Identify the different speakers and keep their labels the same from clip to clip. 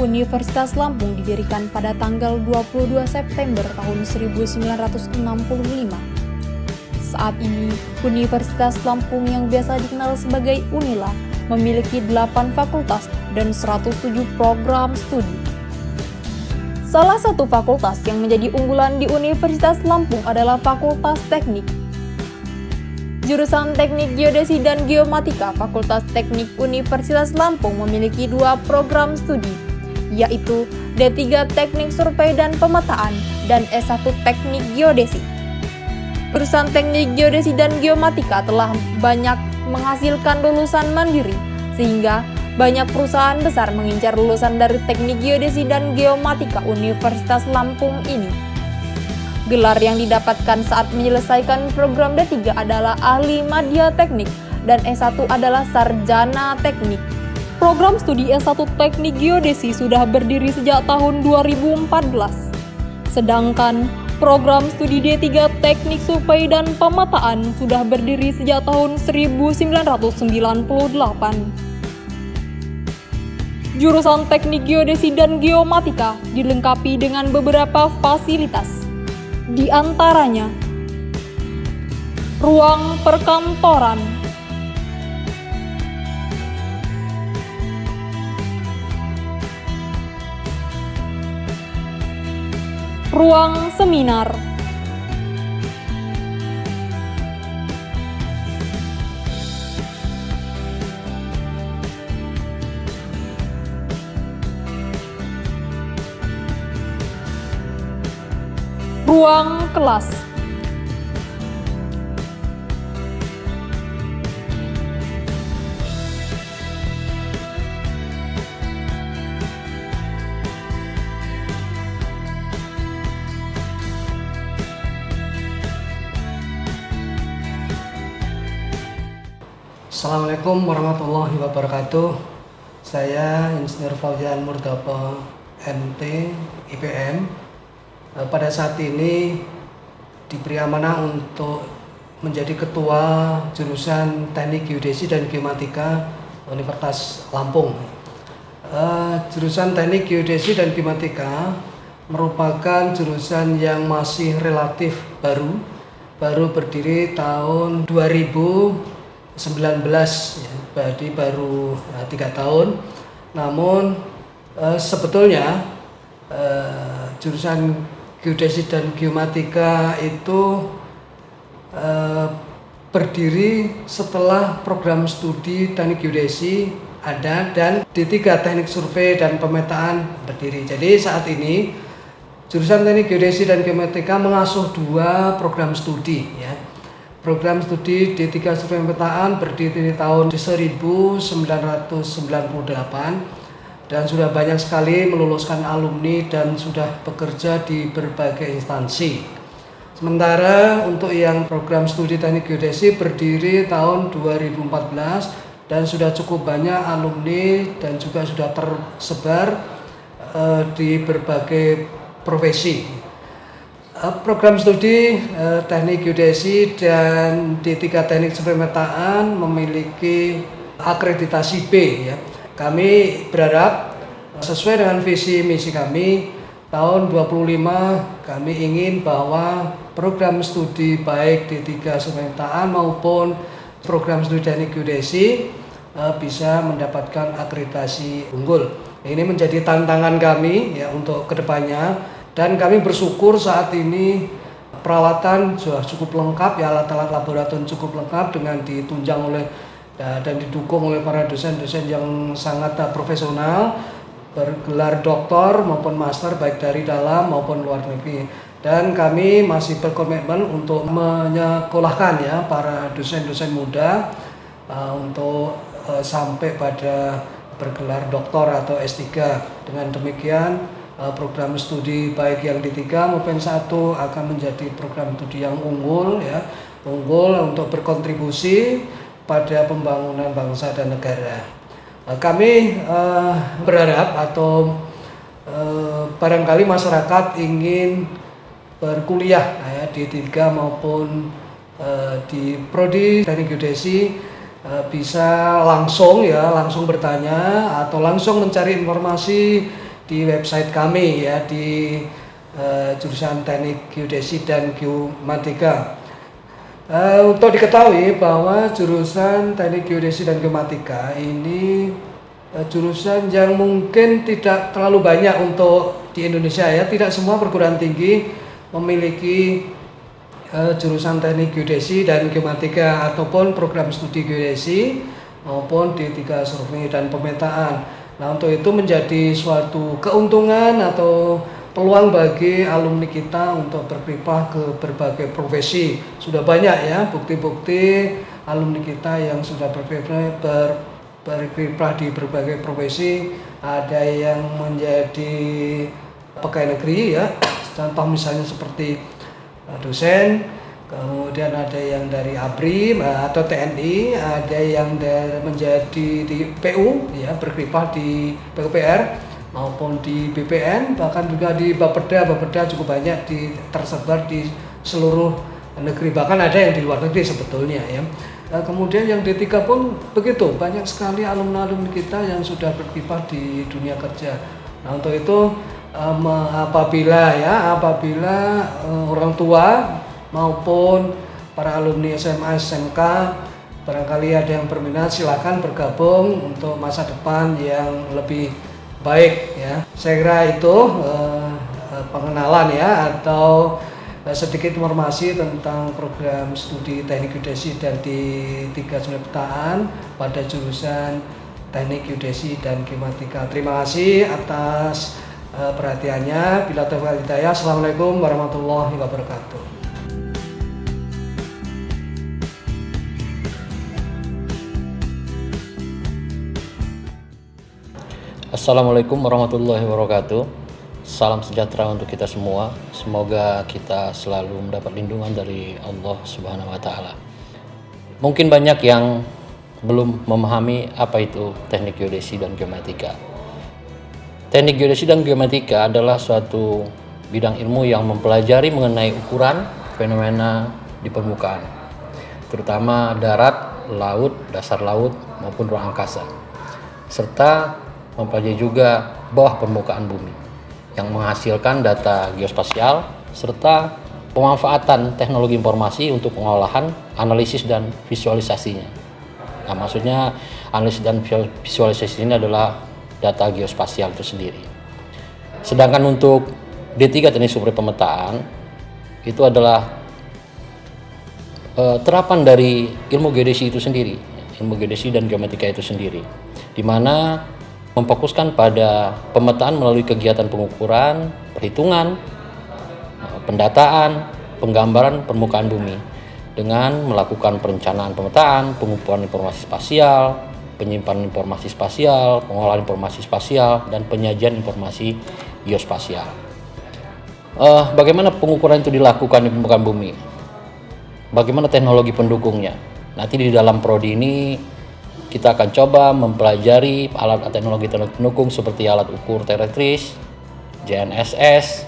Speaker 1: Universitas Lampung didirikan pada tanggal 22 September tahun 1965. Saat ini, Universitas Lampung yang biasa dikenal sebagai Unila memiliki 8 fakultas dan 107 program studi. Salah satu fakultas yang menjadi unggulan di Universitas Lampung adalah Fakultas Teknik. Jurusan Teknik Geodesi dan Geomatika Fakultas Teknik Universitas Lampung memiliki 2 program studi, yaitu D3 Teknik Survei dan Pemetaan dan S1 Teknik Geodesi. Jurusan Teknik Geodesi dan Geomatika telah banyak menghasilkan lulusan mandiri, sehingga banyak perusahaan besar mengincar lulusan dari Teknik Geodesi dan Geomatika Universitas Lampung ini. Gelar yang didapatkan saat menyelesaikan program D3 adalah Ahli Madya Teknik dan S1 adalah Sarjana Teknik. Program studi S1 Teknik Geodesi sudah berdiri sejak tahun 2014. Sedangkan program studi D3 Teknik Survei dan Pemetaan sudah berdiri sejak tahun 1998. Jurusan Teknik Geodesi dan Geomatika dilengkapi dengan beberapa fasilitas. Di antaranya, ruang perkantoran, ruang seminar, ruang kelas,
Speaker 2: Assalamualaikum warahmatullahi wabarakatuh. Saya Insinyur Fauzian Murtaba MT IPM. Pada saat ini diberi amanah untuk menjadi ketua jurusan Teknik Geodesi dan Geomatika Universitas Lampung. Jurusan Teknik Geodesi dan Geomatika merupakan jurusan yang masih relatif baru berdiri tahun 2019, ya, berarti baru 3 tahun. Namun sebetulnya jurusan Geodesi dan Geomatika itu berdiri setelah program studi Teknik Geodesi ada dan D3 Teknik Survei dan Pemetaan berdiri. Jadi saat ini jurusan Teknik Geodesi dan Geomatika mengasuh 2 program studi, ya. Program studi D3 Survei Pemetaan berdiri di tahun 1998 dan sudah banyak sekali meluluskan alumni dan sudah bekerja di berbagai instansi. Sementara untuk yang program studi Teknik Geodesi berdiri tahun 2014 dan sudah cukup banyak alumni dan juga sudah tersebar di berbagai profesi. Program studi Teknik Geodesi dan D3 Teknik Survei Pemetaan memiliki akreditasi B, ya. Kami berharap sesuai dengan visi misi kami tahun 25 kami ingin bahwa program studi baik D3 Survei Pemetaan maupun program studi Teknik Geodesi bisa mendapatkan akreditasi unggul. Ini menjadi tantangan kami, ya, untuk kedepannya, dan kami bersyukur saat ini peralatan sudah cukup lengkap, ya, alat-alat laboratorium cukup lengkap dengan ditunjang oleh dan didukung oleh para dosen-dosen yang sangat profesional, bergelar doktor maupun master baik dari dalam maupun luar negeri. Dan kami masih berkomitmen untuk menyekolahkan, ya, para dosen-dosen muda untuk sampai pada bergelar doktor atau S3. Dengan demikian program studi baik yang D3 maupun S1 akan menjadi program studi yang unggul, ya, unggul untuk berkontribusi pada pembangunan bangsa dan negara. Kami berharap atau barangkali masyarakat ingin berkuliah, ya, di D3 maupun di Prodi Teknik Geodesi bisa langsung bertanya atau langsung mencari informasi di website kami ya di jurusan Teknik Geodesi dan Geomatika. Untuk diketahui bahwa jurusan Teknik Geodesi dan Geomatika ini jurusan yang mungkin tidak terlalu banyak untuk di Indonesia ya. Tidak semua perguruan tinggi memiliki jurusan Teknik Geodesi dan Geomatika ataupun program studi geodesi maupun D3 Survei dan Pemetaan. Nah, untuk itu menjadi suatu keuntungan atau peluang bagi alumni kita untuk berkiprah ke berbagai profesi. Sudah banyak ya bukti-bukti alumni kita yang sudah berkiprah di berbagai profesi. Ada yang menjadi pegawai negeri ya, contoh misalnya seperti dosen, kemudian ada yang dari ABRI atau TNI, ada yang menjadi di PU ya, berkiprah di PUPR maupun di BPN, bahkan juga di Bapeda cukup banyak tersebar di seluruh negeri, bahkan ada yang di luar negeri sebetulnya ya. Kemudian yang D3 pun begitu, banyak sekali alumni-alumni kita yang sudah berkiprah di dunia kerja. Nah, untuk itu apabila orang tua maupun para alumni SMA SMK barangkali ada yang berminat, silakan bergabung untuk masa depan yang lebih baik ya. Saya kira itu pengenalan ya atau sedikit informasi tentang program studi Teknik Geodesi dan D3 Survei Pemetaan pada jurusan Teknik Geodesi dan Geomatika. Terima kasih atas perhatiannya. Bila taufiq wal hidayah. Assalamualaikum warahmatullahi wabarakatuh.
Speaker 3: Assalamualaikum warahmatullahi wabarakatuh. Salam sejahtera untuk kita semua. Semoga kita selalu mendapat lindungan dari Allah Subhanahu wa taala. Mungkin banyak yang belum memahami apa itu Teknik Geodesi dan Geomatika. Teknik Geodesi dan Geomatika adalah suatu bidang ilmu yang mempelajari mengenai ukuran fenomena di permukaan, terutama darat, laut, dasar laut maupun ruang angkasa, serta mempelajari juga bawah permukaan bumi yang menghasilkan data geospasial serta pemanfaatan teknologi informasi untuk pengolahan, analisis dan visualisasinya. Nah, maksudnya analisis dan visualisasi ini adalah data geospasial itu sendiri. Sedangkan untuk D3 Teknik Survei Pemetaan itu adalah terapan dari ilmu geodesi itu sendiri, ilmu geodesi dan geomatika itu sendiri, di mana memfokuskan pada pemetaan melalui kegiatan pengukuran, perhitungan, pendataan, penggambaran permukaan bumi dengan melakukan perencanaan pemetaan, pengumpulan informasi spasial, penyimpanan informasi spasial, pengolahan informasi spasial, dan penyajian informasi geospasial. Bagaimana pengukuran itu dilakukan di permukaan bumi? Bagaimana teknologi pendukungnya? Nanti di dalam prodi ini kita akan coba mempelajari alat teknologi pendukung seperti alat ukur teletris, GNSS,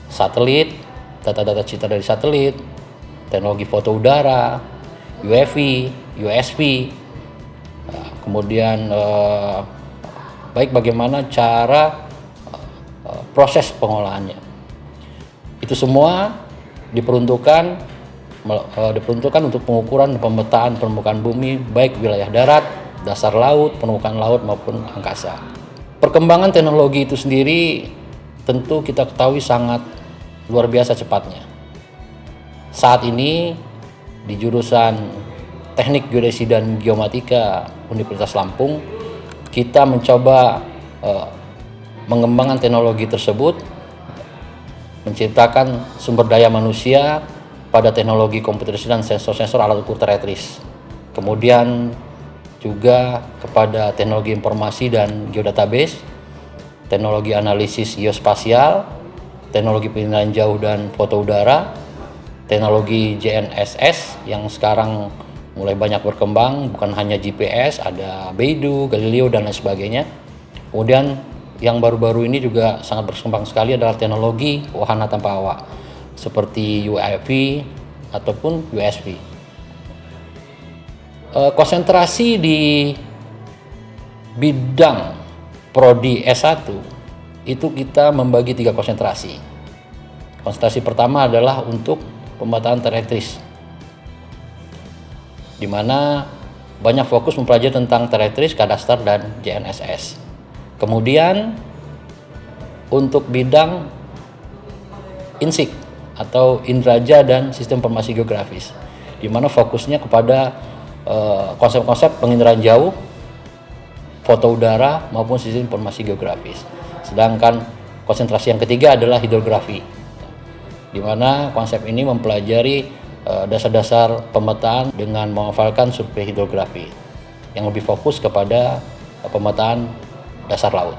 Speaker 3: satelit, data-data citra dari satelit, teknologi foto udara, UAV, USV, kemudian baik bagaimana cara proses pengolahannya. Itu semua diperuntukkan untuk pengukuran dan pemetaan permukaan bumi baik wilayah darat, dasar laut, permukaan laut maupun angkasa. Perkembangan teknologi itu sendiri tentu kita ketahui sangat luar biasa cepatnya. Saat ini di jurusan Teknik Geodesi dan Geomatika Universitas Lampung, kita mencoba mengembangkan teknologi tersebut, menciptakan sumber daya manusia pada teknologi komputerisasi dan sensor-sensor alat ukur teletris. Kemudian juga kepada teknologi informasi dan geodatabase, teknologi analisis geospasial, teknologi penilaian jauh dan foto udara, teknologi GNSS yang sekarang mulai banyak berkembang, bukan hanya GPS, ada Beidou, Galileo dan lain sebagainya. Kemudian yang baru-baru ini juga sangat berkembang sekali adalah teknologi wahana tanpa awak seperti UAV ataupun USV. Konsentrasi di bidang prodi S1 itu kita membagi 3 konsentrasi. Konsentrasi pertama adalah untuk pemetaan terelektris, di mana banyak fokus mempelajari tentang terelektris, kadastar, dan GNSS. Kemudian untuk bidang INSIG atau Indraja dan Sistem Informasi Geografis, di mana fokusnya kepada konsep-konsep penginderaan jauh, foto udara maupun sistem informasi geografis. Sedangkan konsentrasi yang ketiga adalah hidrografi, di mana konsep ini mempelajari dasar-dasar pemetaan dengan memanfaatkan survei hidrografi yang lebih fokus kepada pemetaan dasar laut.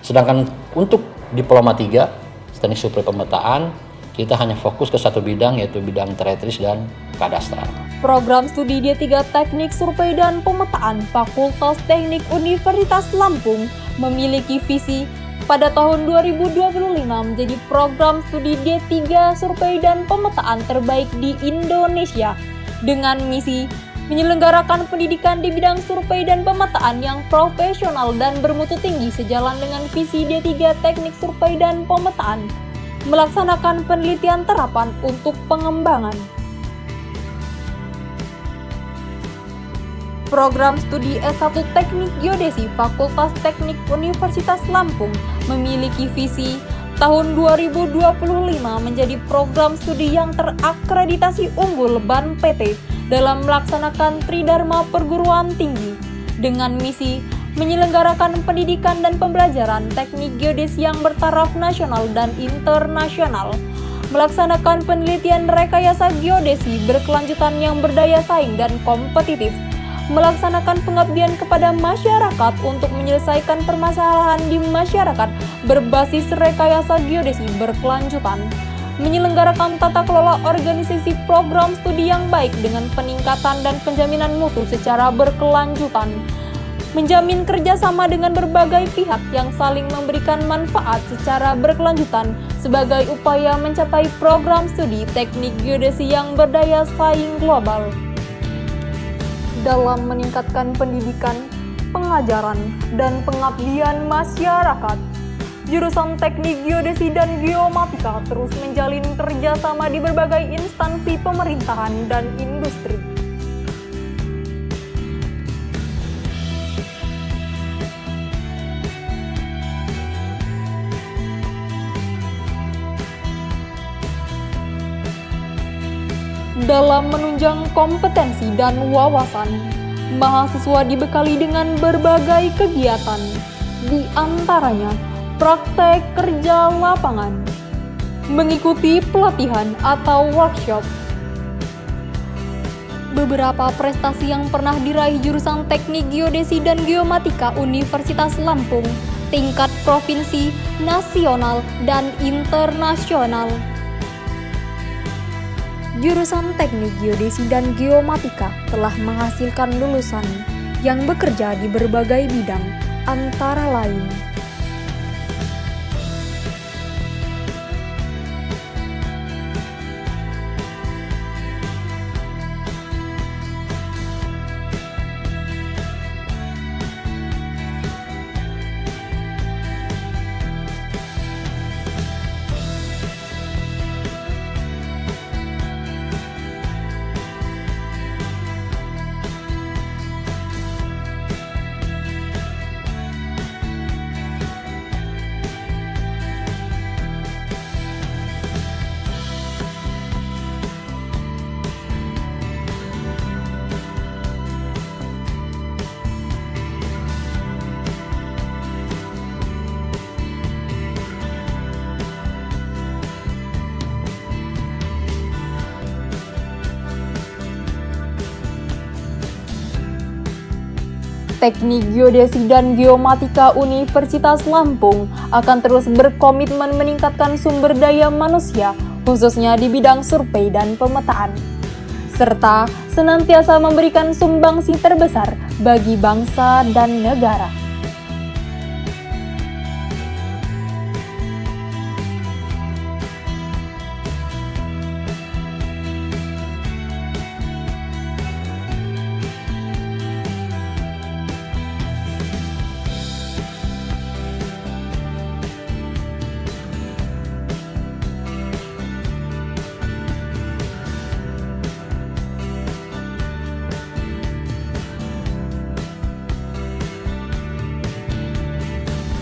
Speaker 3: Sedangkan untuk diploma 3, teknik survei pemetaan, kita hanya fokus ke satu bidang, yaitu bidang terelektris dan kadastral.
Speaker 1: Program studi D3 Teknik Survei dan Pemetaan Fakultas Teknik Universitas Lampung memiliki visi pada tahun 2025 menjadi program studi D3 Survei dan Pemetaan terbaik di Indonesia dengan misi menyelenggarakan pendidikan di bidang survei dan pemetaan yang profesional dan bermutu tinggi sejalan dengan visi D3 Teknik Survei dan Pemetaan, melaksanakan penelitian terapan untuk pengembangan. Program studi S1 Teknik Geodesi Fakultas Teknik Universitas Lampung memiliki visi tahun 2025 menjadi program studi yang terakreditasi unggul BAN PT dalam melaksanakan Tridharma Perguruan Tinggi dengan misi menyelenggarakan pendidikan dan pembelajaran teknik geodesi yang bertaraf nasional dan internasional, melaksanakan penelitian rekayasa geodesi berkelanjutan yang berdaya saing dan kompetitif, melaksanakan pengabdian kepada masyarakat untuk menyelesaikan permasalahan di masyarakat berbasis rekayasa geodesi berkelanjutan, menyelenggarakan tata kelola organisasi program studi yang baik dengan peningkatan dan penjaminan mutu secara berkelanjutan, menjamin kerjasama dengan berbagai pihak yang saling memberikan manfaat secara berkelanjutan sebagai upaya mencapai program studi teknik geodesi yang berdaya saing global. Dalam meningkatkan pendidikan, pengajaran, dan pengabdian masyarakat, jurusan Teknik Geodesi dan Geomatika terus menjalin kerjasama di berbagai instansi pemerintahan dan industri. Dalam menunjang kompetensi dan wawasan, mahasiswa dibekali dengan berbagai kegiatan, di antaranya praktek kerja lapangan, mengikuti pelatihan atau workshop. Beberapa prestasi yang pernah diraih jurusan Teknik Geodesi dan Geomatika Universitas Lampung, tingkat provinsi, nasional, dan internasional. Jurusan Teknik Geodesi dan Geomatika telah menghasilkan lulusan yang bekerja di berbagai bidang, antara lain Teknik Geodesi dan Geomatika Universitas Lampung akan terus berkomitmen meningkatkan sumber daya manusia, khususnya di bidang survei dan pemetaan, serta senantiasa memberikan sumbangsi terbesar bagi bangsa dan negara.